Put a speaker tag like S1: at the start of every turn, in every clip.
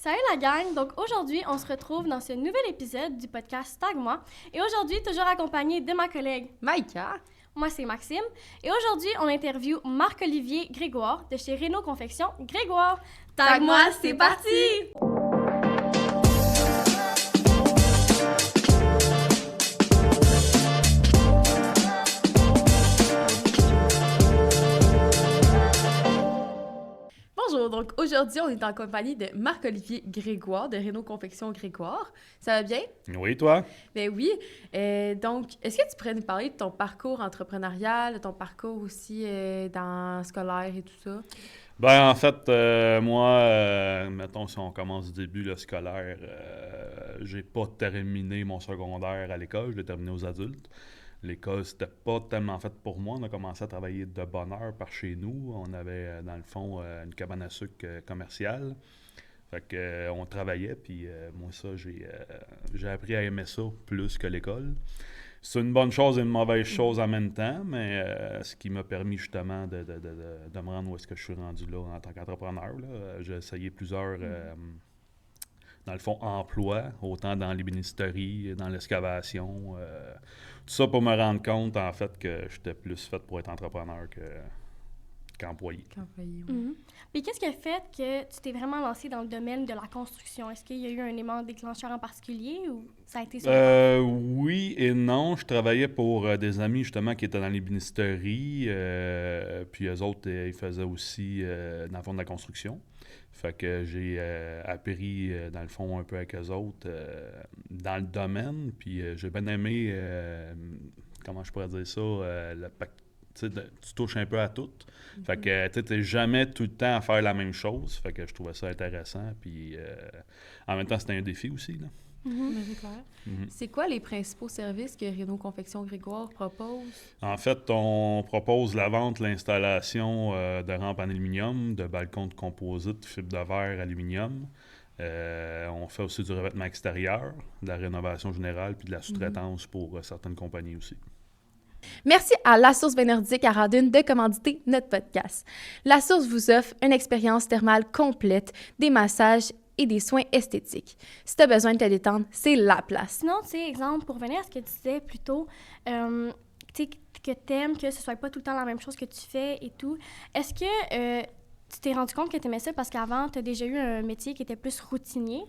S1: Salut la gang! Donc aujourd'hui, on se retrouve dans ce nouvel épisode du podcast Tag-moi. Et aujourd'hui, toujours accompagné de ma collègue
S2: Maïka.
S1: Moi, c'est Maxime. Et aujourd'hui, on interviewe Marc-Olivier Grégoire de chez Renault Confection. Grégoire, Tag-moi, c'est parti!
S2: Bonjour, donc aujourd'hui, on est en compagnie de Marc-Olivier Grégoire de Renault Confection Grégoire. Ça va bien?
S3: Oui, toi?
S2: Ben oui. Donc, est-ce que tu pourrais nous parler de ton parcours entrepreneurial, de ton parcours aussi dans scolaire et tout ça?
S3: Ben, en fait, moi, mettons, si on commence du début, le scolaire, j'ai pas terminé mon secondaire à l'école, je l'ai terminé aux adultes. L'école, c'était pas tellement fait pour moi. On a commencé à travailler de bonne heure par chez nous. On avait, dans le fond, une cabane à sucre commerciale. Fait que, on travaillait, puis moi, ça, j'ai appris à aimer ça plus que l'école. C'est une bonne chose et une mauvaise chose en même temps, mais ce qui m'a permis justement de me rendre où est-ce que je suis rendu là en tant qu'entrepreneur. J'ai essayé plusieurs, dans le fond, emplois, autant dans l'ébénisterie, dans l'excavation. Tout ça pour me rendre compte, en fait, que j'étais plus fait pour être entrepreneur qu'employé.
S2: Qu'employé, oui.
S1: Mhm. Puis qu'est-ce qui a fait que tu t'es vraiment lancé dans le domaine de la construction? Est-ce qu'il y a eu un élément déclencheur en particulier ou ça a été sur
S3: Oui et non. Je travaillais pour des amis justement qui étaient dans l'ébénisterie. Puis eux autres, ils faisaient aussi dans le fond de la construction. Fait que j'ai appris dans le fond un peu avec eux autres dans le domaine. Puis j'ai bien aimé, comment je pourrais dire ça, tu touches un peu à tout. Fait que tu n'es jamais tout le temps à faire la même chose. Fait que je trouvais ça intéressant. Puis en même temps, c'était un défi aussi, là.
S2: Mais c'est clair.
S3: Mhm.
S2: C'est quoi les principaux services que Renault Confection Grégoire propose?
S3: En fait, on propose la vente, l'installation de rampes en aluminium, de balcons de composite, fibre de verre, aluminium. On fait aussi du revêtement extérieur, de la rénovation générale, puis de la sous-traitance pour certaines compagnies aussi.
S2: Merci à La Source Bénordique à Radune de commanditer notre podcast. La Source vous offre une expérience thermale complète, des massages et des soins esthétiques. Si tu as besoin de te détendre, c'est la place.
S1: Sinon, tu sais, exemple, pour revenir à ce que tu disais plus tôt, tu sais, que t'aimes que ce soit pas tout le temps la même chose que tu fais et tout, est-ce que tu t'es rendu compte que tu aimais ça parce qu'avant, tu as déjà eu un métier qui était plus routinier?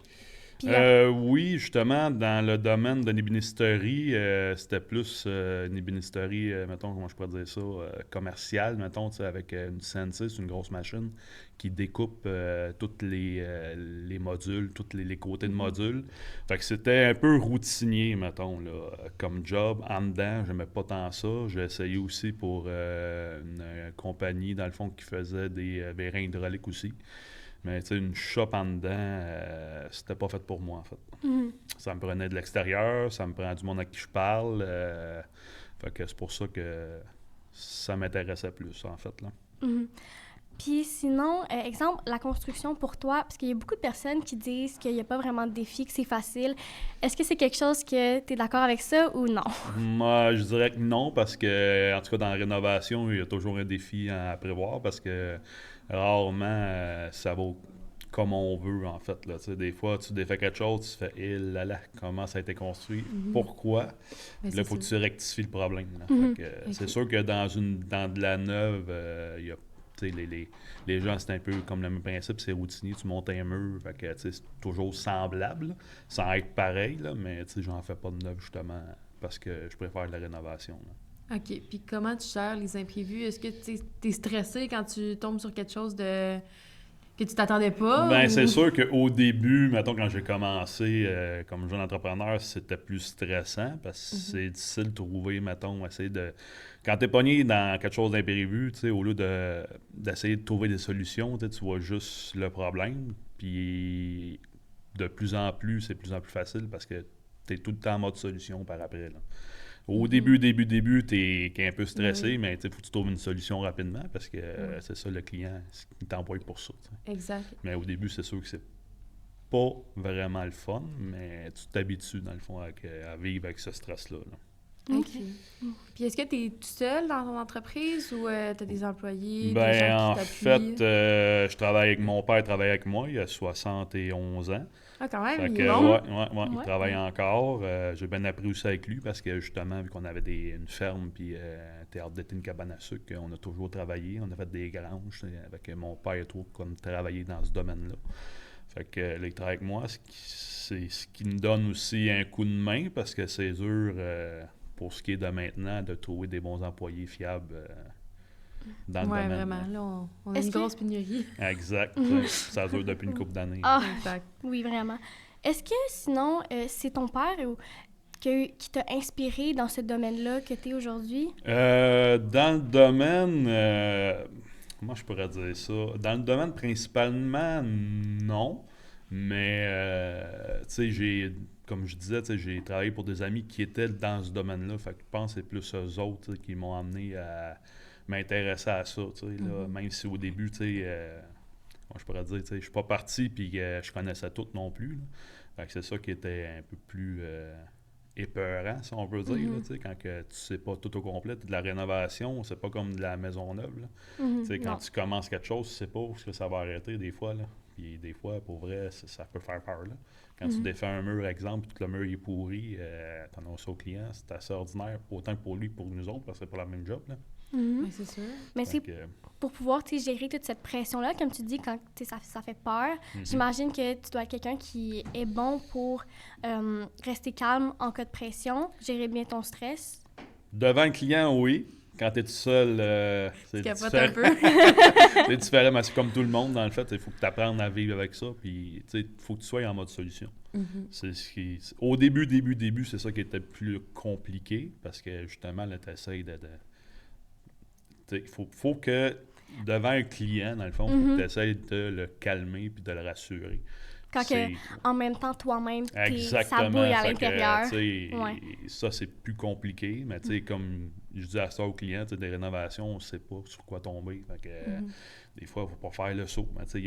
S1: Puis,
S3: Oui, justement, dans le domaine de l'ébénisterie, c'était plus une ébénisterie, mettons, comment je pourrais dire ça, commerciale, mettons, tu sais, avec une CNC, c'est une grosse machine qui découpe tous les modules, tous les côtés de modules. Fait que c'était un peu routinier, mettons, là, comme job. En dedans, j'aimais pas tant ça. J'ai essayé aussi pour une compagnie, dans le fond, qui faisait des vérins hydrauliques aussi. Mais tu sais, une shop en dedans, c'était pas fait pour moi, en fait.
S1: mhm.
S3: Ça me prenait de l'extérieur, ça me prend du monde à qui je parle. Fait que c'est pour ça que ça m'intéressait plus, en fait, là.
S1: Mhm. Puis sinon, exemple, la construction pour toi, parce qu'il y a beaucoup de personnes qui disent qu'il n'y a pas vraiment de défi, que c'est facile. Est-ce que c'est quelque chose que tu es d'accord avec ça ou non?
S3: Moi, je dirais que non, parce que, en tout cas, dans la rénovation, il y a toujours un défi à prévoir, parce que rarement, ça va comme on veut, en fait, là. Tu sais, des fois, tu défais quelque chose, tu fais « Eh là là, comment ça a été construit? Pourquoi? »
S2: Mais
S3: Là, il
S2: c'est
S3: faut que
S2: ça.
S3: tu rectifies le problème, là.
S1: Mhm.
S3: Fait que,
S2: Ok.
S3: c'est sûr que dans de la neuve, il y a, tu sais, les gens, c'est un peu comme le même principe, c'est routinier, tu montes un mur, fait que, tu sais, c'est toujours semblable, là, sans être pareil, là, mais tu sais, j'en fais pas de neuf, justement, parce que je préfère la rénovation, là.
S2: OK. Puis comment tu gères les imprévus? Est-ce que tu es stressé quand tu tombes sur quelque chose de que tu t'attendais pas?
S3: Ben,
S2: ou...
S3: c'est sûr qu'au début, mettons, quand j'ai commencé comme jeune entrepreneur, c'était plus stressant parce que c'est difficile de trouver, mettons, essayer de... Quand t'es pogné dans quelque chose d'imprévu, tu sais, au lieu d'essayer de trouver des solutions, tu sais, tu vois juste le problème, puis de plus en plus, c'est de plus en plus facile parce que t'es tout le temps en mode solution par après, là. Au début, t'es un peu stressé,
S2: Oui.
S3: mais il faut que tu trouves une solution rapidement parce que
S2: Ouais.
S3: c'est ça, le client, il t'envoie pour ça, tu sais.
S2: Exact.
S3: Mais au début, c'est sûr que c'est pas vraiment le fun, mais tu t'habitues, dans le fond, à vivre avec ce stress-là, là.
S2: OK. Puis est-ce que tu es tout seul dans ton entreprise ou tu as des employés, des
S3: Ben,
S2: gens
S3: en
S2: qui
S3: fait,
S2: t'appuient?
S3: je travaille avec mon père, travaille avec moi, il a 71 ans.
S2: Ah, quand même,
S3: Fait
S2: il
S3: que,
S2: est bon.
S3: il
S1: Ouais.
S3: travaille encore. J'ai bien appris aussi avec lui parce que justement, vu qu'on avait une ferme puis un théâtre d'été, une cabane à sucre, on a toujours travaillé. On a fait des granges. Avec mon père, il a toujours comme travaillé dans ce domaine-là. Fait que là, il travaille avec moi, c'est ce qui me donne aussi un coup de main parce que c'est dur pour ce qui est de maintenant de trouver des bons employés fiables dans le
S2: Ouais,
S3: domaine.
S2: vraiment. Là, on a
S1: Est-ce
S2: une
S1: que-
S2: grosse pénurie.
S3: Exact. Ça dure depuis une couple d'années.
S1: Ah,
S2: Exact.
S1: oui, vraiment. Est-ce que sinon, c'est ton père qui t'a inspiré dans ce domaine-là que tu es aujourd'hui?
S3: Dans le domaine, comment je pourrais dire ça? Dans le domaine principalement, non. Mais, tu sais, comme je disais, tu sais, j'ai travaillé pour des amis qui étaient dans ce domaine-là. Fait que je pense que c'est plus eux autres tu sais, qui m'ont amené à m'intéresser à ça, tu sais, là. Même si au début, tu sais, moi, je pourrais dire, tu sais, je suis pas parti puis je connaissais tout non plus, là. Fait que c'est ça qui était un peu plus épeurant, si on veut dire, là, tu sais, quand que tu sais pas tout au complet. De la rénovation, c'est pas comme de la maison neuve, là. Tu sais, quand
S1: Non.
S3: tu commences quelque chose, tu sais pas où est-ce que ça va arrêter des fois, là. Puis des fois, pour vrai, ça peut faire peur, là. Quand tu défais un mur, exemple, puis que le mur est pourri, t'en as ça au client, c'est assez ordinaire, autant pour lui que pour nous autres, parce que c'est pas la même job, là.
S2: Ouais, c'est sûr.
S1: Mais
S3: Fait
S1: c'est
S3: que,
S1: pour pouvoir tu sais, gérer toute cette pression-là, comme tu dis, quand tu sais, ça fait peur, j'imagine que tu dois être quelqu'un qui est bon pour rester calme en cas de pression, gérer bien ton stress.
S3: devant le client, oui. Quand tu es tout seul, c'est
S2: Tu capotes
S3: différent.
S2: un peu.
S3: C'est différent, mais c'est comme tout le monde, dans le fait. Il faut que tu apprennes à vivre avec ça. Puis, il faut que tu sois en mode solution. C'est ce qui, au début, c'est ça qui était plus compliqué. Parce que, justement, là, tu essaies il faut que, devant un client, dans le fond, faut que tu essaies de le calmer puis de le rassurer.
S1: Quand
S3: C'est-
S1: en même temps, toi-même, ça
S3: Exactement.
S1: bouille à
S3: Fait que,
S1: l'intérieur.
S3: tu sais,
S1: Ouais.
S3: ça, c'est plus compliqué. Mais tu sais, comme je dis à ça aux clients, tu sais, des rénovations, on ne sait pas sur quoi tomber. Fait que, des fois, il ne faut pas faire le saut. Mais tu sais, il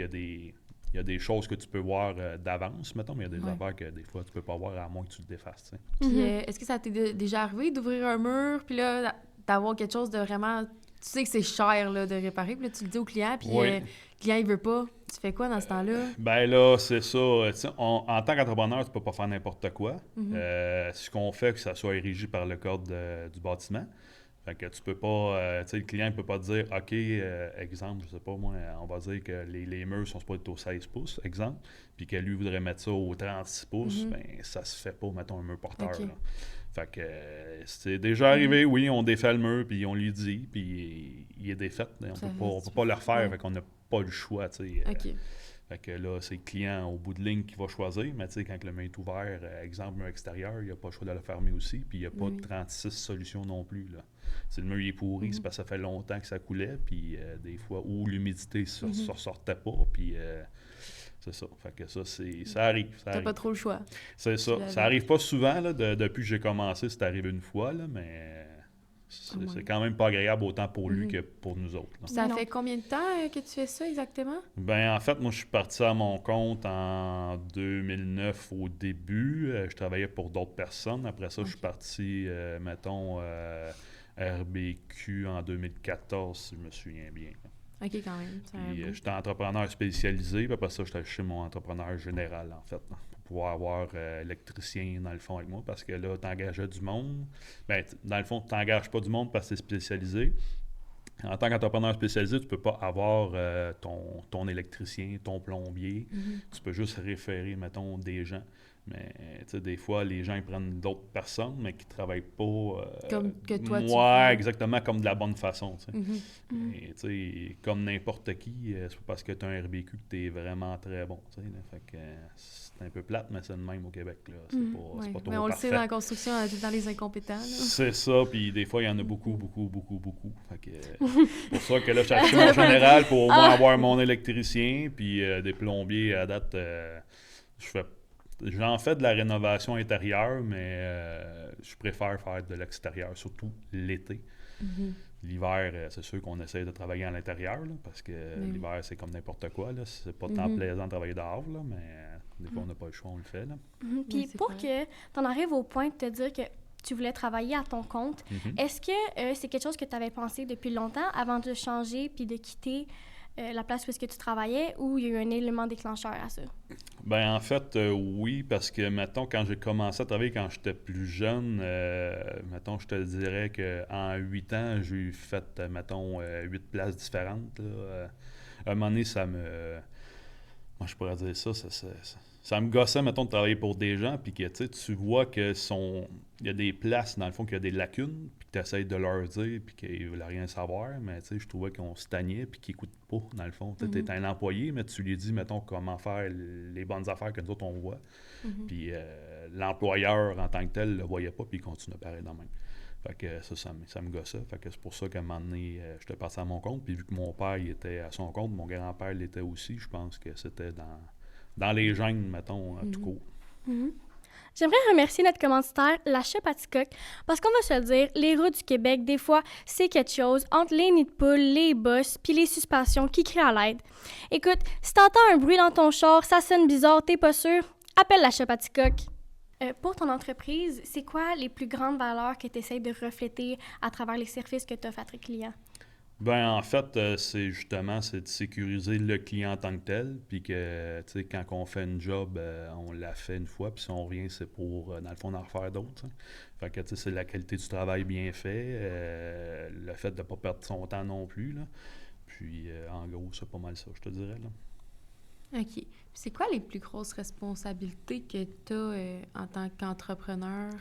S3: y a des choses que tu peux voir d'avance, mettons, mais il y a des affaires que des fois, tu peux pas voir à moins que tu le défasses. Tu sais.
S2: Puis est-ce que ça t'est déjà arrivé d'ouvrir un mur, puis là, d'avoir quelque chose de vraiment... Tu sais que c'est cher là, de réparer, puis là, tu le dis au client, puis
S3: Oui.
S2: le client, il veut pas. Tu fais quoi dans ce temps-là?
S3: Ben là, c'est ça. Tu sais, en tant qu'entrepreneur, tu peux pas faire n'importe quoi. Ce qu'on fait, que ça soit érigé par le code du bâtiment. Fait que tu peux pas, tu sais, le client ne peut pas te dire, OK, exemple, je sais pas moi, on va dire que les murs sont supposés être au 16 pouces, exemple, puis que lui voudrait mettre ça au 36 pouces, ben ça se fait pas, mettons, un mur porteur.
S2: OK.
S3: Là. Fait que c'est déjà arrivé, oui, on défait le mur, puis on lui dit, puis il est défait. On peut pas le refaire,
S2: Ouais.
S3: fait qu'on n'a pas le choix, tu sais.
S2: OK.
S3: Fait que là, c'est le client au bout de ligne qui va choisir. Mais tu sais, quand le mur est ouvert, exemple, mur extérieur, il n'y a pas le choix de le fermer aussi. Puis il n'y a pas de 36 solutions non plus. Là. Si le mur il est pourri, c'est parce que ça fait longtemps que ça coulait. Puis des fois, où l'humidité ne ressortait pas. Puis c'est ça. Fait que ça arrive. Ça
S2: T'as
S3: arrive.
S2: pas trop le choix.
S3: C'est ça.
S2: l'avais.
S3: Ça arrive pas souvent. Là, depuis que j'ai commencé, c'est arrivé une fois. Là, mais c'est quand même pas agréable autant pour lui que pour nous autres. Là.
S2: Puis ça
S1: Non.
S2: fait combien de temps que tu fais ça exactement?
S3: Ben en fait, moi, je suis parti à mon compte en 2009 au début. Je travaillais pour d'autres personnes. Après ça, je suis parti, mettons, RBQ en 2014, si je me souviens bien.
S2: OK, quand même. C'est un
S3: Puis
S2: bout.
S3: j'étais entrepreneur spécialisé. Puis après ça, j'étais chez mon entrepreneur général, en fait, là, pour pouvoir avoir électricien, dans le fond, avec moi. Parce que là, tu engageais du monde. Ben, dans le fond, tu n'engages pas du monde parce que c'est spécialisé. En tant qu'entrepreneur spécialisé, tu ne peux pas avoir ton électricien, ton plombier. Tu peux juste référer, mettons, des gens. Mais, tu sais, des fois, les gens ils prennent d'autres personnes, mais qui ne travaillent pas...
S2: Comme que toi, tu
S3: ouais,
S2: fais.
S3: exactement, comme de la bonne façon, tu sais.
S2: Mhm.
S3: Et, tu sais, comme n'importe qui, c'est pas parce que tu as un RBQ que tu es vraiment très bon, tu sais. Là. Fait que c'est un peu plate, mais c'est le même au Québec, là. C'est
S2: Ouais.
S3: pas
S2: Mais
S3: trop
S2: on le
S3: parfait.
S2: sait, dans la construction, on a tout le temps les incompétents. Là.
S3: C'est ça, puis des fois, il y en a beaucoup. Fait que, c'est pour ça que là, je suis acheté mon général pour au moins avoir mon électricien, puis des plombiers à date. J'en fais de la rénovation intérieure, mais je préfère faire de l'extérieur, surtout l'été. L'hiver, c'est sûr qu'on essaie de travailler à l'intérieur, là, parce que l'hiver, c'est comme n'importe quoi. Là. C'est pas tant plaisant de travailler dehors, là, mais des fois, on n'a pas le choix, on le fait. Là.
S1: Puis
S2: c'est
S1: pour
S2: vrai.
S1: que tu en arrives au point de te dire que tu voulais travailler à ton compte. Est-ce que c'est quelque chose que tu avais pensé depuis longtemps avant de changer puis de quitter la place où est-ce que tu travaillais, ou il y a eu un élément déclencheur à ça?
S3: Ben en fait, oui, parce que, mettons, quand j'ai commencé à travailler quand j'étais plus jeune, mettons, je te dirais qu'en 8 ans, j'ai fait, mettons, 8 places différentes, là. À un moment donné, moi, je pourrais dire ça me gossait, mettons, de travailler pour des gens, puis que, tu vois que il y a des places, dans le fond, qu'il y a des lacunes, puis que tu essaies de leur dire, puis qu'ils ne veulent rien savoir, mais, je trouvais qu'on se stagnait, puis qu'ils n'écoutent pas, dans le fond. Tu es un employé, mais tu lui dis, mettons, comment faire les bonnes affaires que nous autres, on voit. Puis l'employeur, en tant que tel, ne le voyait pas, puis il continue à parler de même. Fait que ça me gossait. Fait que c'est pour ça qu'à un moment donné, j'étais passé à mon compte. Puis vu que mon père il était à son compte, mon grand-père l'était aussi, je pense que c'était dans les gènes, mettons, tout court.
S1: J'aimerais remercier notre commanditaire, la Shop à Ticoc, parce qu'on va se le dire, les routes du Québec, des fois, c'est quelque chose entre les nids de poules, les bosses, puis les suspensions qui crient à l'aide. Écoute, si t'entends un bruit dans ton char, ça sonne bizarre, t'es pas sûr, appelle la Shop à Ticoc. Pour ton entreprise, c'est quoi les plus grandes valeurs que tu essaies de refléter à travers les services que tu offres à tes clients?
S3: Ben en fait, c'est de sécuriser le client en tant que tel, puis que, tu sais, quand on fait une job, on l'a fait une fois, puis si on revient, c'est pour, dans le fond, en refaire d'autres, t'sais. Fait que, tu sais, c'est la qualité du travail bien fait, le fait de ne pas perdre son temps non plus, là. Puis, en gros, c'est pas mal ça, je te dirais, là.
S2: OK. Puis c'est quoi les plus grosses responsabilités que tu as en tant qu'entrepreneur?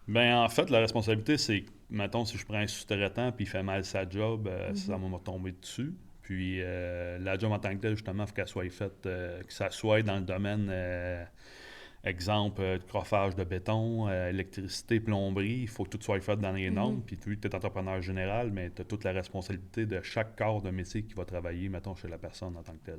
S3: Ben en fait, la responsabilité, c'est, mettons, si je prends un sous-traitant puis il fait mal sa job, ça va me tomber dessus. Puis la job en tant que telle, justement, il faut qu'elle soit faite, que ça soit dans le domaine, exemple, coffrage de béton, électricité, plomberie, il faut que tout soit fait dans les normes. Puis tu es entrepreneur général, mais tu as toute la responsabilité de chaque corps de métier qui va travailler, mettons, chez la personne en tant que telle.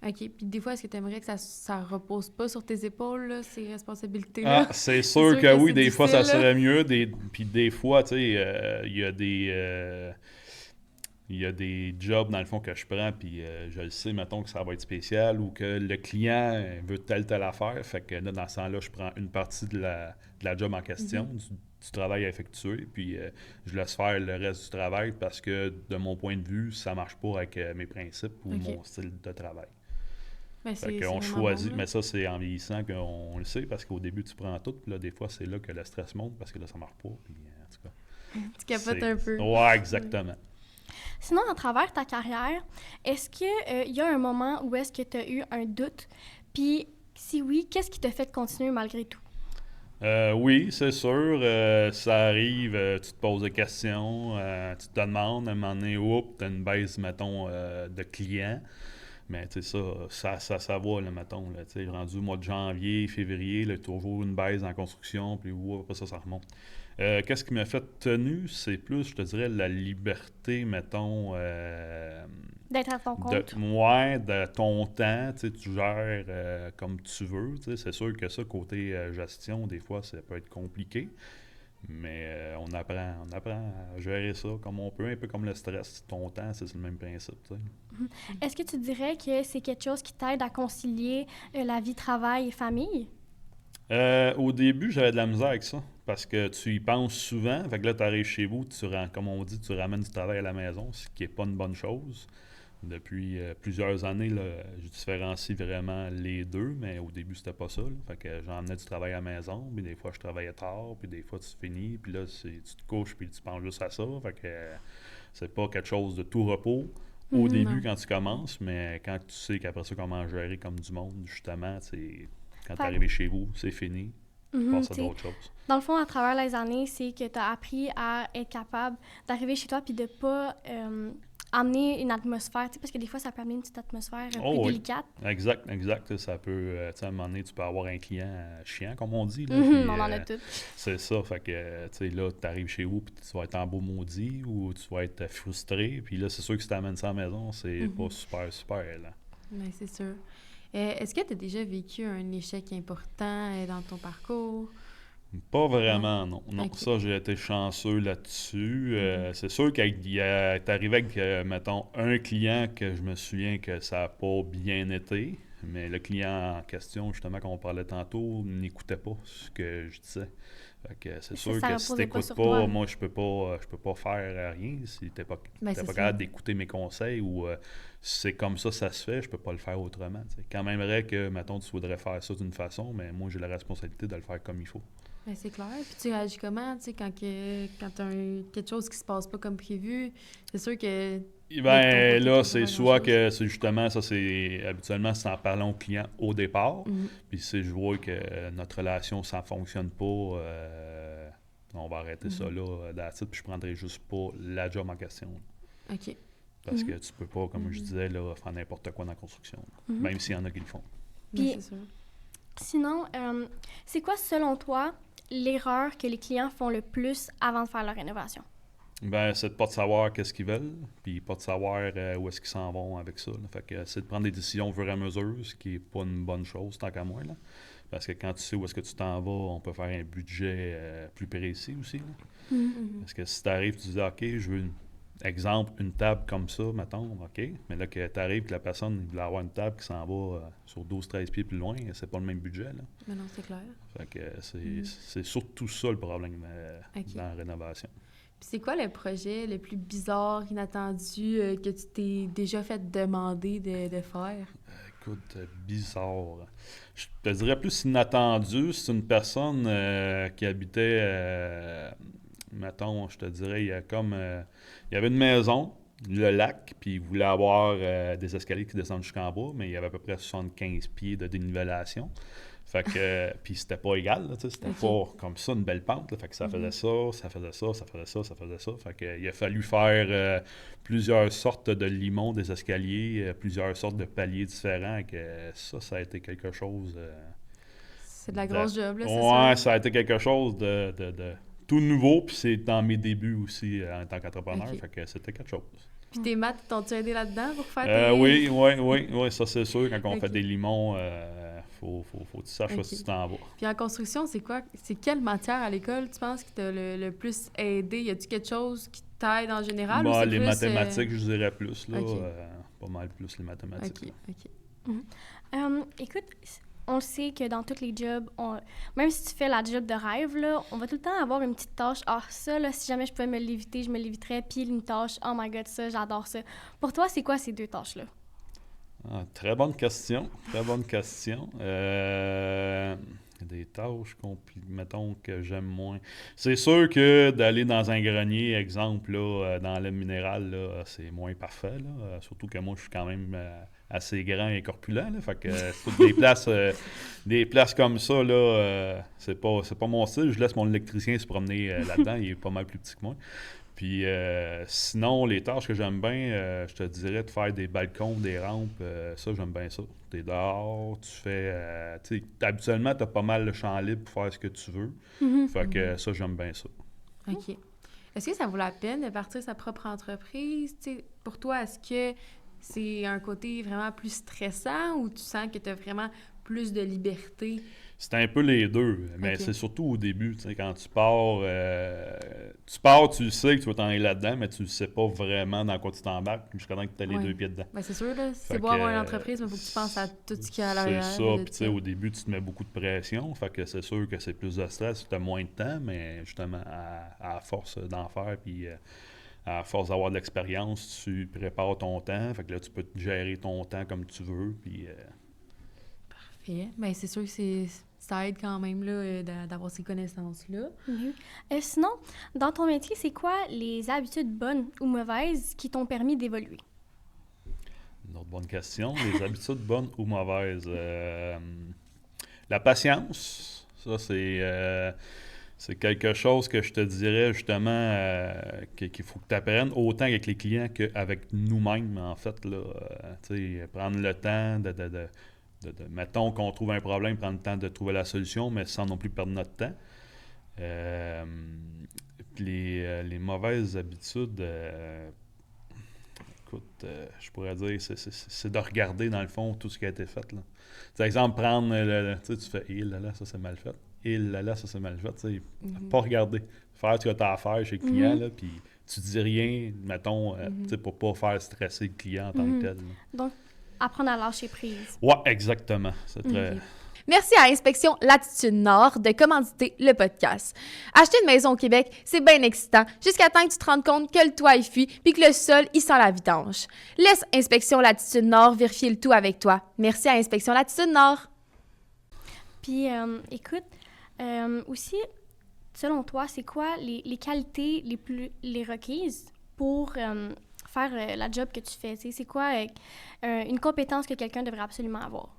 S2: OK. Puis des fois, est-ce que tu aimerais que ça repose pas sur tes épaules, là, ces responsabilités-là?
S3: Ah, c'est sûr que oui, des fois, ça
S2: difficile,
S3: serait mieux. Puis des fois, tu sais, il y a des jobs, dans le fond, que je prends, puis je le sais, mettons, que ça va être spécial ou que le client veut telle affaire. Fait que là, dans ce temps-là, je prends une partie de la job en question, du travail à effectuer, puis je laisse faire le reste du travail parce que, de mon point de vue, ça marche pas avec mes principes ou mon style de travail.
S2: Ben,
S3: Fait qu'on choisit, bon, mais ça, c'est en vieillissant qu'on le sait, parce qu'au début, tu prends tout, puis là, des fois, c'est là que le stress monte, parce que là, ça marche pas, puis en tout cas...
S2: Tu capotes un peu.
S3: Ouais, exactement.
S1: Sinon, à travers ta carrière, est-ce qu'il y a un moment où est-ce que tu as eu un doute? Puis, si oui, qu'est-ce qui t'a fait continuer malgré tout?
S3: Oui, c'est sûr. Ça arrive, tu te poses des questions, tu te demandes, à un moment donné, oups, tu as une baisse, mettons, de clients. Mais tu sais, ça va, là, mettons. Là, rendu au mois de janvier, février, là, toujours une baisse en construction, puis après ça remonte. Qu'est-ce qui m'a fait tenue? C'est plus, je te dirais, la liberté, mettons...
S1: d'être à ton compte?
S3: De ton temps, tu gères comme tu veux. C'est sûr que ça, côté gestion, des fois, ça peut être compliqué. Mais on apprend à gérer ça comme on peut, un peu comme le stress. Ton temps, c'est le même principe. T'sais.
S1: Est-ce que tu dirais que c'est quelque chose qui t'aide à concilier la vie travail et famille?
S3: Au début, j'avais de la misère avec ça, parce que tu y penses souvent. Fait que là, tu arrives chez vous, comme on dit, tu ramènes du travail à la maison, ce qui n'est pas une bonne chose. Depuis plusieurs années, là, je différencie vraiment les deux, mais au début, c'était pas ça. Là. Fait que j'emmenais du travail à la maison, puis des fois, je travaillais tard, puis des fois, tu finis, puis là, tu te couches, puis tu penses juste à ça. Fait que c'est pas quelque chose de tout repos au début quand tu commences, mais quand tu sais qu'après ça, comment gérer comme du monde, justement, quand tu es arrivé chez vous, c'est fini. Tu passes à d'autres choses.
S1: Dans le fond, à travers les années, c'est que tu as appris à être capable d'arriver chez toi puis de pas amener une atmosphère, parce que des fois, ça peut amener une petite atmosphère un peu délicate.
S3: Exact. Ça peut, à un moment donné, tu peux avoir un client chiant, comme on dit. Là,
S1: on en a tout.
S3: C'est ça, fait que, tu sais, là, tu arrives chez vous, puis tu vas être en beau maudit, ou tu vas être frustré, puis là, c'est sûr que si tu amènes ça à la maison, c'est pas super, là.
S2: Bien, c'est sûr. Est-ce que tu as déjà vécu un échec important dans ton parcours?
S3: Pas vraiment, non.
S2: Okay.
S3: Ça, j'ai été chanceux là-dessus. C'est sûr qu'il est arrivé avec, mettons, un client que je me souviens que ça n'a pas bien été. Mais le client en question, justement, comme on parlait tantôt, n'écoutait pas ce que je disais. Fait que c'est sûr que si t'écoutes pas, moi, je peux pas faire rien. Si t'es pas capable d'écouter mes conseils ou c'est comme ça se fait, je peux pas le faire autrement. T'sais. Quand même vrai que, mettons, tu voudrais faire ça d'une façon, mais moi, j'ai la responsabilité de le faire comme il faut.
S2: Ben, c'est clair. Puis tu réagis comment, tu sais, quand t'as quelque chose qui se passe pas comme prévu? C'est sûr que...
S3: Ben là, c'est soit que c'est justement, ça c'est habituellement c'est en parlant au client au départ. Puis si je vois que notre relation ça fonctionne pas, on va arrêter ça là, puis je prendrai juste pas la job en question.
S2: OK.
S3: Parce que tu peux pas, comme je disais, là, faire n'importe quoi dans la construction. Même s'il y en a qui le font.
S1: Puis,
S2: c'est sûr.
S1: Sinon, c'est quoi selon toi l'erreur que les clients font le plus avant de faire leur rénovation?
S3: Ben, c'est de pas de savoir qu'est-ce qu'ils veulent, puis pas de savoir où est-ce qu'ils s'en vont avec ça. Là. Fait que c'est de prendre des décisions au fur et à mesure, ce qui est pas une bonne chose, tant qu'à moi. Là. Parce que quand tu sais où est-ce que tu t'en vas, on peut faire un budget plus précis aussi. Là. Parce que si tu arrives, tu dis, OK, je veux, exemple, une table comme ça, mettons, OK. Mais là, que tu arrives, que la personne veut avoir une table qui s'en va sur 12-13 pieds plus loin, c'est pas le même budget. Là.
S2: Mais non, c'est clair.
S3: Fait que c'est surtout ça le problème dans la rénovation.
S2: Puis c'est quoi le projet le plus bizarre, inattendu, que tu t'es déjà fait demander de faire?
S3: Écoute, bizarre. Je te dirais plus inattendu. C'est une personne qui habitait, mettons, je te dirais, il y avait une maison, le lac, puis il voulait avoir des escaliers qui descendent jusqu'en bas, mais il y avait à peu près 75 pieds de dénivellation. Fait que, puis c'était pas égal, là, c'était pas comme ça une belle pente, là, fait que ça faisait ça, ça faisait ça, ça faisait ça, ça faisait ça. Fait que, il a fallu faire plusieurs sortes de limons des escaliers, plusieurs sortes de paliers différents, et que ça a été quelque chose...
S2: c'est de la grosse job, là, c'est
S3: ça? Ouais,
S2: sûr.
S3: ça a été quelque chose de tout nouveau, puis c'est dans mes débuts aussi en tant qu'entrepreneur, fait que c'était quelque chose.
S2: Puis tes maths, t'ont-tu aidé là-dedans pour faire tes...
S3: Oui, ça c'est sûr, quand on fait des limons... Faut que tu saches où tu t'en vas.
S2: Puis en construction, c'est quoi? C'est quelle matière à l'école, tu penses, qui t'a le plus aidé? Y a-tu quelque chose qui t'aide en général? Ou c'est
S3: les
S2: plus,
S3: mathématiques, je dirais plus. Là, pas mal plus les mathématiques.
S2: OK.
S1: Écoute, on le sait que dans tous les jobs, même si tu fais la job de rêve, là, on va tout le temps avoir une petite tâche. Ah, ça, là, si jamais je pouvais me l'éviter, je me l'éviterais. Puis une tâche, oh my God, ça, j'adore ça. Pour toi, c'est quoi ces deux tâches-là?
S3: Très bonne question. Des tâches, mettons, que j'aime moins. C'est sûr que d'aller dans un grenier, exemple, là, dans l'aile minérale, là, c'est moins parfait. Là. Surtout que moi, je suis quand même assez grand et corpulent. Là, fait que toutes des places comme ça, là, c'est pas mon style. Je laisse mon électricien se promener là-dedans. Il est pas mal plus petit que moi. Puis sinon, les tâches que j'aime bien, je te dirais de faire des balcons, des rampes, ça, j'aime bien ça. T'es dehors, tu fais... habituellement, t'as pas mal le champ libre pour faire ce que tu veux. Fait que ça, j'aime bien ça.
S2: OK. Est-ce que ça vaut la peine de partir sa propre entreprise? T'sais, pour toi, est-ce que c'est un côté vraiment plus stressant ou tu sens que tu as vraiment plus de liberté?
S3: C'est un peu les deux, mais c'est surtout au début. Quand tu pars, tu sais que tu vas t'en aller là-dedans, mais tu ne sais pas vraiment dans quoi tu t'embarques jusqu'à temps que tu as les deux pieds dedans.
S2: Ben, c'est sûr, là. C'est beau avoir une entreprise, mais il faut que tu penses à tout ce qu'il y a à l'arrière.
S3: C'est ça. Puis au début, tu te mets beaucoup de pression. Fait que c'est sûr que c'est plus de stress, tu as moins de temps, mais justement, à force d'en faire, puis à force d'avoir de l'expérience, tu prépares ton temps. Fait que là, tu peux gérer ton temps comme tu veux. Puis,
S2: Parfait. Bien, c'est sûr que ça aide quand même là, d'avoir ces connaissances-là.
S1: Sinon, dans ton métier, c'est quoi les habitudes bonnes ou mauvaises qui t'ont permis d'évoluer?
S3: Une autre bonne question. Les habitudes bonnes ou mauvaises? La patience, ça c'est quelque chose que je te dirais justement qu'il faut que tu apprennes autant avec les clients qu'avec nous-mêmes, en fait. Là, prendre le temps mettons qu'on trouve un problème, prendre le temps de trouver la solution, mais sans non plus perdre notre temps. Les mauvaises habitudes, écoute, je pourrais dire, c'est de regarder dans le fond tout ce qui a été fait. Là. Par exemple, prendre, tu fais « il là, ça c'est mal fait ». « Il là, ça c'est mal fait ». Pas regarder. Faire ce que tu as à faire chez le client, là, puis tu dis rien, mettons, pour pas faire stresser le client en tant que tel. Là.
S1: Donc, apprendre à lâcher prise.
S3: Ouais, exactement. C'est très...
S2: Ok. Merci à Inspection Latitude Nord de commanditer le podcast. Acheter une maison au Québec, c'est bien excitant, jusqu'à temps que tu te rendes compte que le toit est fuit puis que le sol, il sent la vidange. Laisse Inspection Latitude Nord vérifier le tout avec toi. Merci à Inspection Latitude Nord.
S1: Puis, écoute, aussi, selon toi, c'est quoi les qualités les requises pour faire la job que tu fais? Tu sais, c'est quoi une compétence que quelqu'un devrait absolument avoir?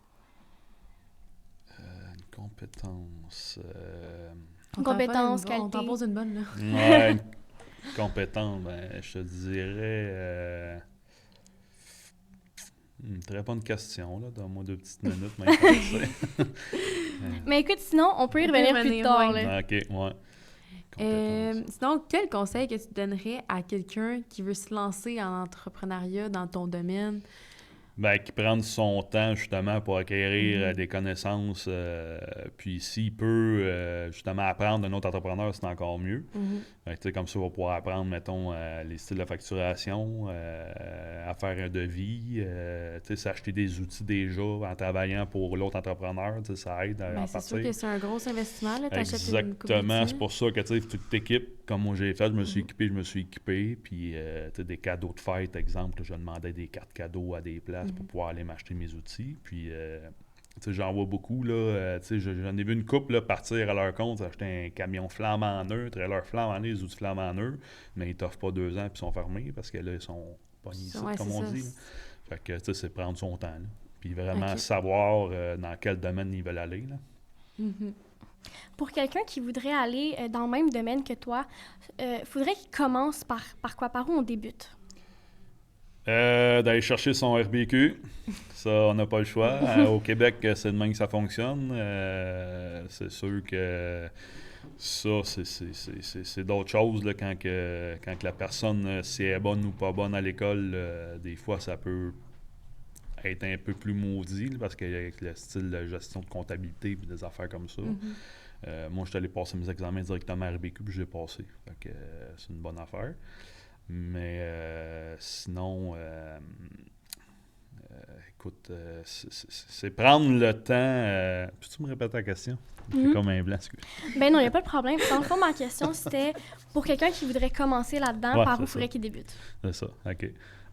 S3: Une compétence...
S1: Une compétence,
S2: On
S1: qualité.
S2: t'en pose une bonne, là.
S3: Ouais, une compétence, ben, je te dirais... Une très bonne question, là. Donne-moi 2 petites minutes, mais
S1: Mais écoute, sinon, on peut y
S2: On peut y
S1: revenir plus
S2: revenir,
S1: tard.
S2: ouais.
S1: Là.
S3: OK, ouais. Compétence.
S2: Sinon, quel conseil que tu donnerais à quelqu'un qui veut se lancer en entrepreneuriat dans ton domaine?
S3: Ben, qui prenne son temps justement pour acquérir des connaissances. Puis s'il peut justement apprendre d'un autre entrepreneur, c'est encore mieux. Fait que, tu sais, comme ça, on va pouvoir apprendre, mettons, les styles de facturation, à faire un devis, tu sais, s'acheter des outils déjà en travaillant pour l'autre entrepreneur, tu sais, ça aide à
S2: Ben,
S3: en
S2: c'est sûr
S3: partir.
S2: que c'est un gros investissement, là. T'achètes une coupe
S3: Exactement,
S2: d'outils.
S3: c'est pour ça que tu sais, tu t'équipes comme moi j'ai fait, je me suis équipé, puis tu sais, des cadeaux de fête, exemple, je demandais des cartes cadeaux à des places pour pouvoir aller m'acheter mes outils, puis tu sais, j'en vois beaucoup, là, tu sais, j'en ai vu une couple là, partir à leur compte, acheter un camion flambant neutre, trailer flambant neutre, des outils flambant neutre, mais ils t'offrent pas 2 ans puis ils sont fermés parce que là, ils sont pognés ici,
S2: Ouais,
S3: comme
S2: c'est
S3: on
S2: ça.
S3: dit. Là. Fait que, tu sais, c'est prendre son temps, là. Puis vraiment
S2: Ok.
S3: savoir dans quel domaine ils veulent aller, là.
S1: Pour quelqu'un qui voudrait aller dans le même domaine que toi, faudrait qu'il commence par quoi? Par où on débute?
S3: D'aller chercher son RBQ, ça, on n'a pas le choix. Au Québec, c'est de même que ça fonctionne. C'est sûr que ça, c'est d'autres choses là, quand la personne, si elle est bonne ou pas bonne à l'école, des fois, ça peut être un peu plus maudit là, parce qu'avec le style de gestion de comptabilité et des affaires comme ça. Moi, je suis allé passer mes examens directement à RBQ puis j'ai passé. Fait que, c'est une bonne affaire. Mais sinon, écoute, c'est prendre le temps. Peux-tu me répéter la question? C'est comme un blanc.
S1: Ben non, il n'y a pas de problème. Dans le fond, ma question, c'était pour quelqu'un qui voudrait commencer là-dedans,
S3: Ouais,
S1: par où
S3: c'est
S1: il faudrait
S3: ça.
S1: qu'il débute?
S3: C'est ça, OK.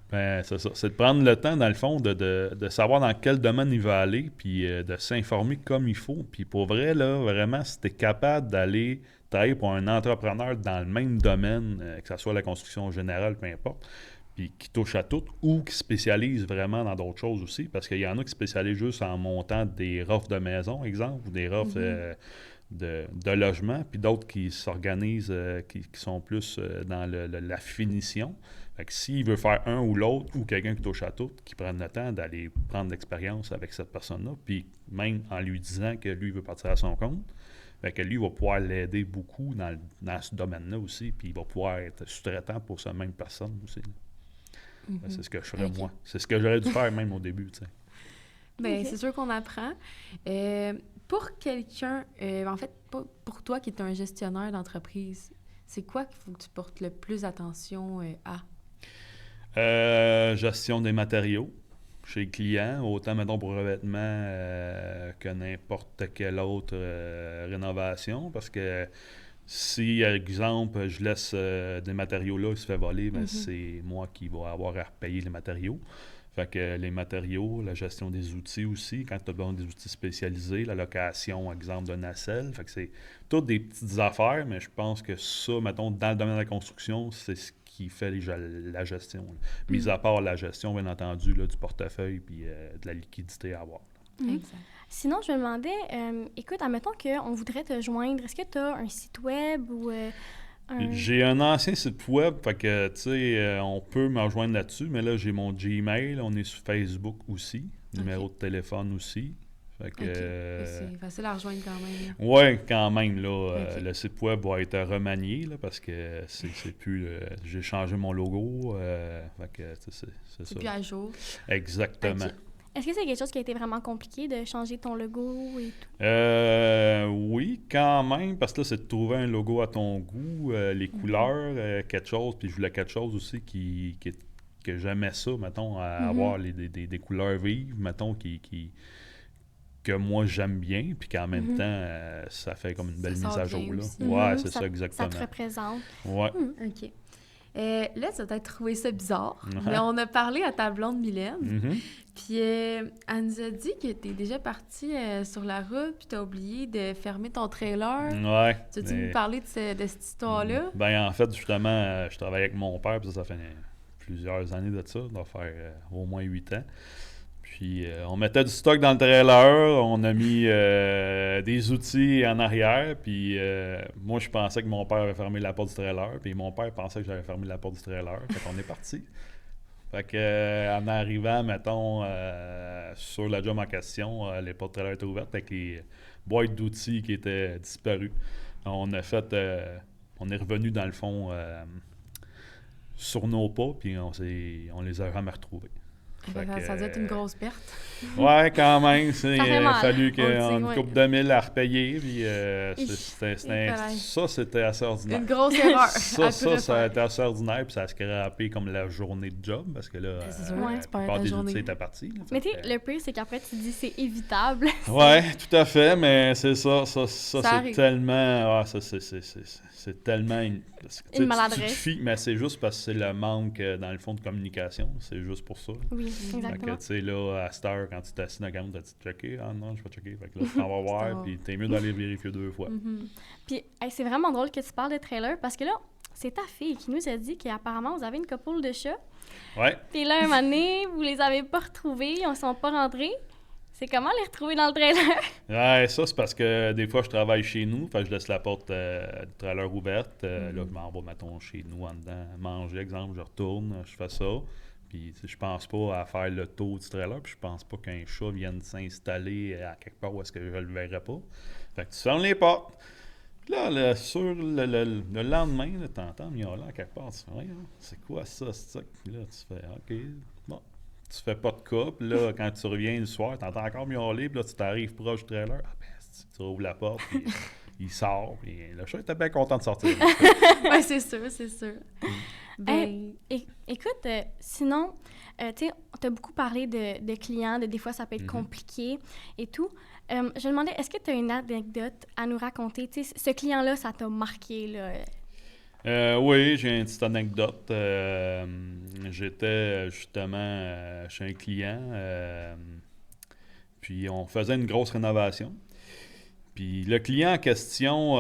S3: Ben, c'est ça. C'est de prendre le temps, dans le fond, de savoir dans quel domaine il va aller, puis de s'informer comme il faut. Puis pour vrai, là, vraiment, si tu es capable d'aller travailler pour un entrepreneur dans le même domaine, que ce soit la construction générale, peu importe, puis qui touche à tout, ou qui spécialise vraiment dans d'autres choses aussi, parce qu'il y en a qui spécialisent juste en montant des rofs de maison, exemple, ou des rofs de logement, puis d'autres qui s'organisent, qui sont plus dans la finition. Fait que s'il veut faire un ou l'autre, ou quelqu'un qui touche à tout, qui prenne le temps d'aller prendre l'expérience avec cette personne-là, puis même en lui disant que lui, il veut partir à son compte, fait que lui, il va pouvoir l'aider beaucoup dans ce domaine-là aussi, puis il va pouvoir être sous-traitant pour cette même personne aussi. Ben, c'est ce que je ferais moi. C'est ce que j'aurais dû faire même au début, tu sais.
S2: Bien,
S1: Ok.
S2: c'est sûr qu'on apprend. Pour quelqu'un, en fait, pour toi qui es un gestionnaire d'entreprise, c'est quoi qu'il faut que tu portes le plus attention à?
S3: Gestion des matériaux chez le client, autant mettons pour revêtement que n'importe quelle autre rénovation, parce que si, par exemple, je laisse des matériaux là, il se fait voler, ben, c'est moi qui vais avoir à repayer les matériaux. Fait que les matériaux, la gestion des outils aussi, quand tu as besoin des outils spécialisés, la location, exemple, de nacelle. Fait que c'est toutes des petites affaires, mais je pense que ça, mettons, dans le domaine de la construction, c'est ce qui fait la gestion. Là. Mis à part la gestion, bien entendu, là, du portefeuille puis de la liquidité à avoir.
S2: Exact.
S1: Sinon, je me demandais, écoute, admettons qu'on voudrait te joindre. Est-ce que tu as un site web ou un...
S3: J'ai un ancien site web, fait que, tu sais, on peut me rejoindre là-dessus, mais là, j'ai mon Gmail, on est sur Facebook aussi, numéro de téléphone aussi. Fait que,
S2: OK. C'est facile à rejoindre quand même.
S3: ouais, quand même, là,
S2: Ok.
S3: le site web va être remanié, là, parce que c'est plus... j'ai changé mon logo, fait que, c'est
S2: C'est
S3: ça.
S2: plus à jour.
S3: Exactement.
S2: Ok.
S1: Est-ce que c'est quelque chose qui a été vraiment compliqué de changer ton logo et tout?
S3: Oui, quand même, parce que là, c'est de trouver un logo à ton goût, les couleurs, quelque chose, puis je voulais quelque chose aussi qui que j'aimais ça, mettons, à avoir des couleurs vives, mettons, que moi j'aime bien, puis qu'en même temps, ça fait comme une belle mise à jour. Là. Ouais, c'est ça, exactement.
S1: Ça te représente.
S3: Ouais.
S2: OK. Là, tu as peut-être trouvé ça bizarre, mais on a parlé à ta blonde Mylène, puis elle nous a dit que tu es déjà parti sur la route, puis tu as oublié de fermer ton trailer.
S3: Ouais.
S2: Tu as-tu nous parler de cette histoire-là?
S3: Ben, en fait, justement, je travaillais avec mon père, puis ça fait plusieurs années de ça, ça doit faire au moins 8 ans. Puis on mettait du stock dans le trailer, on a mis des outils en arrière, puis moi je pensais que mon père avait fermé la porte du trailer, puis mon père pensait que j'avais fermé la porte du trailer, fait qu'on est parti. Fait que en arrivant, mettons, sur la job en question, les portes du trailer étaient ouvertes avec les boîtes d'outils qui étaient disparues. On a fait, on est revenu dans le fond sur nos pas, puis on les a jamais retrouvés.
S2: Ça doit être une grosse perte.
S3: Ouais, quand même. Il a fallu
S2: une
S3: couple de mille à repayer. Puis ça, c'était assez ordinaire.
S2: Une grosse erreur.
S3: Ça a été assez ordinaire. Puis ça a scrappé comme la journée de job. Parce que là, la plupart des outils étaient partis.
S1: Mais tu sais, le pire, c'est qu'après, tu te dis c'est évitable.
S3: Ouais, tout à fait. Mais c'est ça. Ça c'est tellement... c'est tellement...
S1: Une maladresse.
S3: Mais c'est juste parce que c'est le manque, dans le fond, de communication. C'est juste pour ça.
S1: Oui, exactement.
S3: Tu sais, là, à cette heure, quand tu t'assis dans la gamme, t'as-tu checké? Ah non, je vais checker. Fait que là, tu t'en vas voir, puis t'es mieux d'aller vérifier 2 fois.
S1: Puis, c'est vraiment drôle que tu parles de trailer, parce que là, c'est ta fille qui nous a dit qu'apparemment, vous avez une couple de chats.
S3: Ouais.
S1: Puis là, un moment donné, vous les avez pas retrouvés, ils ne sont pas rentrés. C'est comment les retrouver dans le trailer?
S3: Ouais, ça, c'est parce que des fois, je travaille chez nous. Fait que je laisse la porte du trailer ouverte. Là, je m'en vais, mettons, chez nous en dedans, manger, exemple. Je retourne, je fais ça. Puis je pense pas à faire le tour du trailer. Puis je pense pas qu'un chat vienne s'installer à quelque part où est-ce que je le verrais pas. Fait que tu fermes les portes. Puis là, sur le lendemain, t'entends miauler à quelque part. Tu fais, c'est quoi ça, c'est ça? Puis là, tu fais, OK, bon. Tu fais pas de cas, puis là, quand tu reviens le soir, t'entends encore miauler, puis là, tu t'arrives proche du trailer. Ah ben, tu rouvres la porte, puis il sort, puis le chat était bien content de sortir.
S2: Oui, c'est sûr, c'est sûr.
S1: Ben... écoute, sinon, tu sais, on t'a beaucoup parlé de clients, des fois, ça peut être compliqué et tout. Je me demandais, est-ce que tu as une anecdote à nous raconter? Tu sais, ce client-là, ça t'a marqué, là?
S3: Oui, j'ai une petite anecdote. J'étais justement chez un client, puis on faisait une grosse rénovation. Puis le client en question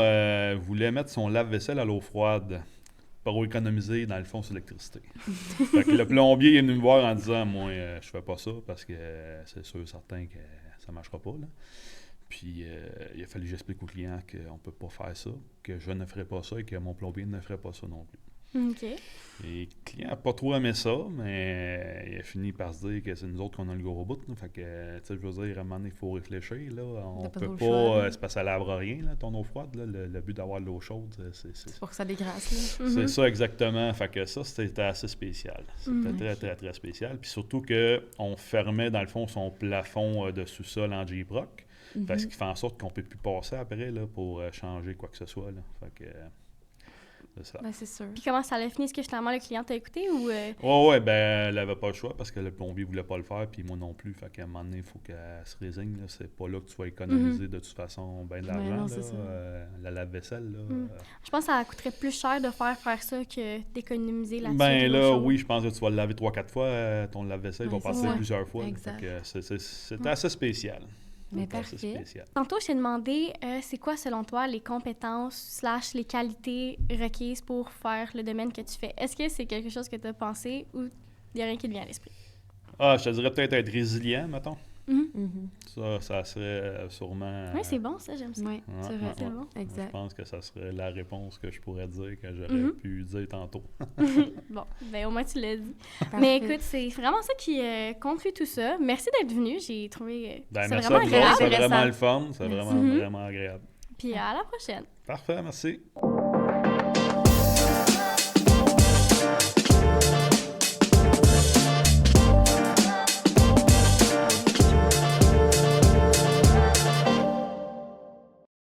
S3: voulait mettre son lave-vaisselle à l'eau froide pour économiser, dans le fond, sur l'électricité. Fait que le plombier est venu me voir en disant « Moi, je fais pas ça parce que c'est sûr certain que ça marchera pas. » Puis, il a fallu que j'explique au client qu'on ne peut pas faire ça, que je ne ferai pas ça et que mon plombier ne ferait pas ça non plus.
S1: OK.
S3: Et le client n'a pas trop aimé ça, mais il a fini par se dire que c'est nous autres qu'on a le gros bout. Là. Fait que, tu sais, je veux dire, à un moment donné, il faut réfléchir. Là. On peut pas... c'est parce que ça lavera rien, là, ton eau froide. Là. Le but d'avoir de l'eau chaude, c'est
S2: pour que ça dégraisse. Là.
S3: C'est ça, exactement. Fait que ça, c'était assez spécial. C'était très, très, très spécial. Puis surtout qu'on fermait, dans le fond, son plafond de sous-sol en J-Broc. Parce qu'il fait en sorte qu'on ne peut plus passer après là, pour changer quoi que ce soit. Là. Fait que, c'est ça.
S2: Ben, c'est sûr.
S1: Puis comment ça allait finir? Est-ce que finalement le client t'a écouté ou...
S3: Ouais, ben elle n'avait pas le choix parce que le plombier ne voulait pas le faire, puis moi non plus. Fait qu'à un moment donné, il faut qu'elle se résigne. Là. C'est pas là que tu vas économiser de toute façon bien de l'argent. La lave-vaisselle. Là,
S1: Je pense que ça coûterait plus cher de faire ça que d'économiser là-dessus.
S3: Ben là, oui, je pense que tu vas le laver 3-4 fois. Ton lave-vaisselle va passer plusieurs fois. C'était assez spécial.
S2: Mais parfait.
S1: Tantôt, je t'ai demandé, c'est quoi, selon toi, les compétences / les qualités requises pour faire le domaine que tu fais? Est-ce que c'est quelque chose que tu as pensé ou il n'y a rien qui te vient à l'esprit?
S3: Ah, je te dirais peut-être être résilient, mettons. Ça serait sûrement...
S1: Oui, c'est bon, ça, j'aime ça.
S2: Oui, c'est vrai.
S1: C'est bon.
S2: Exact.
S3: Je pense que ça serait la réponse que je pourrais dire, que j'aurais pu dire tantôt.
S1: Bon, ben au moins tu l'as dit. Mais écoute, c'est vraiment ça qui conclut tout ça. Merci d'être venu. J'ai trouvé
S3: c'est
S1: vraiment agréable.
S3: C'est vraiment le fun. C'est vraiment agréable.
S1: Puis à la prochaine.
S3: Parfait, merci.